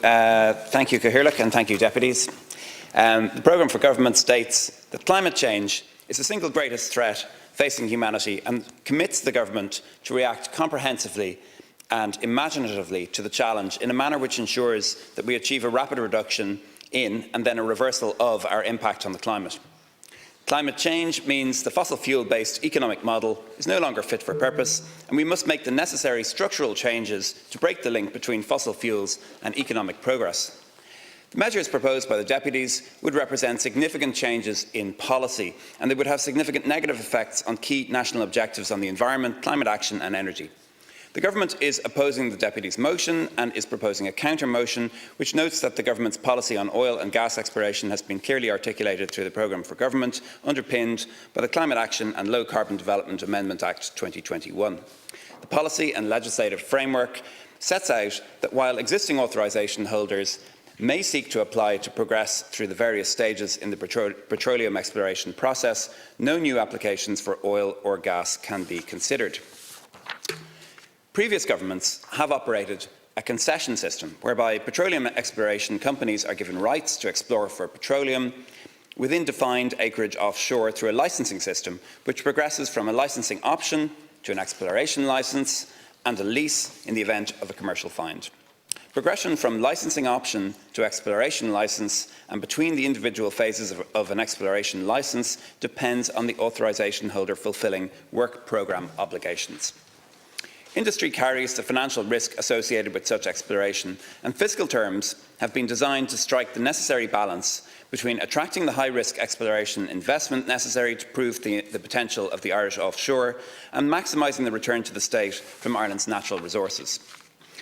thank you, Cathaoirleach, and thank you, Deputies. The programme for government states that climate change is the single greatest threat facing humanity and commits the government to react comprehensively and imaginatively to the challenge in a manner which ensures that we achieve a rapid reduction in and then a reversal of our impact on the climate. Climate change means the fossil fuel-based economic model is no longer fit for purpose, and we must make the necessary structural changes to break the link between fossil fuels and economic progress. The measures proposed by the Deputies would represent significant changes in policy, and they would have significant negative effects on key national objectives on the environment, climate action and energy. The Government is opposing the Deputies' motion and is proposing a counter-motion which notes that the Government's policy on oil and gas exploration has been clearly articulated through the Programme for Government, underpinned by the Climate Action and Low Carbon Development Amendment Act 2021. The policy and legislative framework sets out that while existing authorisation holders may seek to apply to progress through the various stages in the petroleum exploration process, no new applications for oil or gas can be considered. Previous governments have operated a concession system whereby petroleum exploration companies are given rights to explore for petroleum within defined acreage offshore through a licensing system which progresses from a licensing option to an exploration licence and a lease in the event of a commercial find. Progression from licensing option to exploration licence and between the individual phases of an exploration licence depends on the authorisation holder fulfilling work programme obligations. Industry carries the financial risk associated with such exploration, and fiscal terms have been designed to strike the necessary balance between attracting the high-risk exploration investment necessary to prove the potential of the Irish offshore and maximising the return to the state from Ireland's natural resources.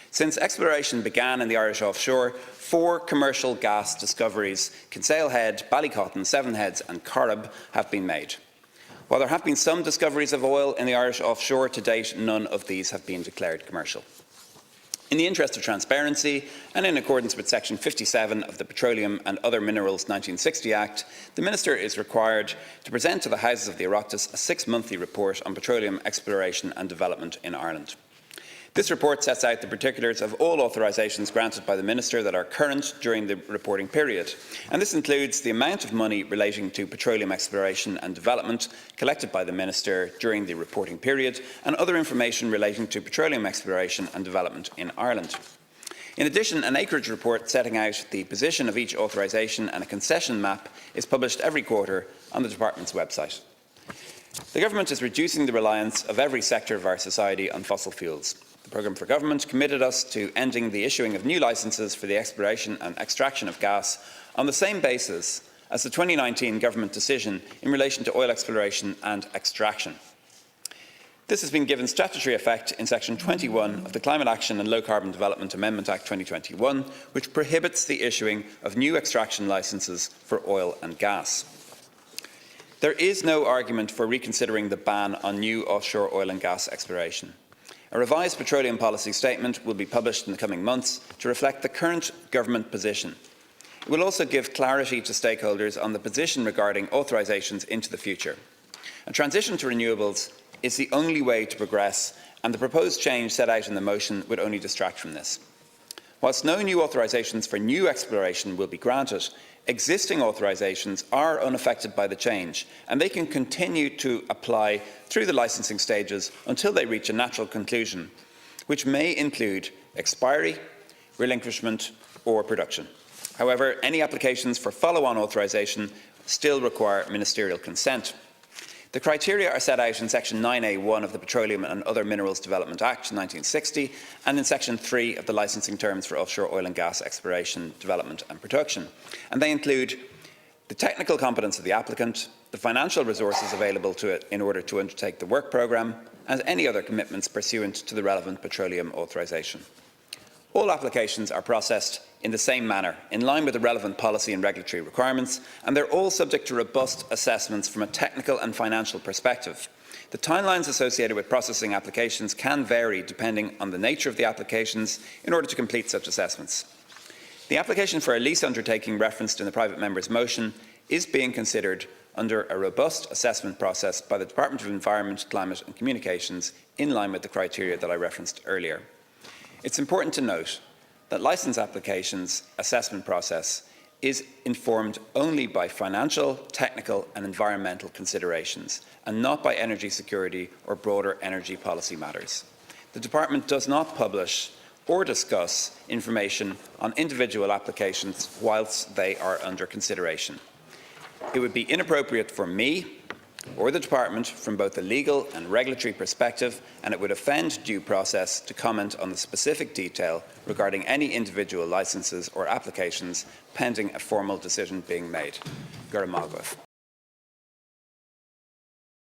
Since exploration began in the Irish offshore, 4 commercial gas discoveries, Kinsale Head, Ballycotton, Seven Heads and Corrib, have been made. While there have been some discoveries of oil in the Irish offshore, to date none of these have been declared commercial. In the interest of transparency and in accordance with Section 57 of the Petroleum and Other Minerals 1960 Act, the Minister is required to present to the Houses of the Oireachtas a 6-monthly report on petroleum exploration and development in Ireland. This report sets out the particulars of all authorisations granted by the Minister that are current during the reporting period, and this includes the amount of money relating to petroleum exploration and development collected by the Minister during the reporting period and other information relating to petroleum exploration and development in Ireland. In addition, an acreage report setting out the position of each authorisation and a concession map is published every quarter on the Department's website. The Government is reducing the reliance of every sector of our society on fossil fuels. The Programme for Government committed us to ending the issuing of new licences for the exploration and extraction of gas on the same basis as the 2019 Government decision in relation to oil exploration and extraction. This has been given statutory effect in Section 21 of the Climate Action and Low Carbon Development Amendment Act 2021, which prohibits the issuing of new extraction licences for oil and gas. There is no argument for reconsidering the ban on new offshore oil and gas exploration. A revised petroleum policy statement will be published in the coming months to reflect the current Government position. It will also give clarity to stakeholders on the position regarding authorisations into the future. A transition to renewables is the only way to progress, and the proposed change set out in the motion would only distract from this. Whilst no new authorisations for new exploration will be granted, existing authorisations are unaffected by the change, and they can continue to apply through the licensing stages until they reach a natural conclusion, which may include expiry, relinquishment or production. However, any applications for follow-on authorisation still require ministerial consent. The criteria are set out in Section 9A1 of the Petroleum and Other Minerals Development Act 1960 and in Section 3 of the Licensing Terms for Offshore Oil and Gas Exploration, Development and Production. And they include the technical competence of the applicant, the financial resources available to it in order to undertake the work programme, and any other commitments pursuant to the relevant petroleum authorisation. All applications are processed in the same manner, in line with the relevant policy and regulatory requirements, and they're all subject to robust assessments from a technical and financial perspective. The timelines associated with processing applications can vary depending on the nature of the applications in order to complete such assessments. The application for a lease undertaking referenced in the private member's motion is being considered under a robust assessment process by the Department of Environment, Climate and Communications in line with the criteria that I referenced earlier. It's important to note that licence applications assessment process is informed only by financial, technical and environmental considerations, and not by energy security or broader energy policy matters. The Department does not publish or discuss information on individual applications whilst they are under consideration. It would be inappropriate for me or the Department from both a legal and regulatory perspective, and it would offend due process to comment on the specific detail regarding any individual licences or applications pending a formal decision being made. Gura Magwith.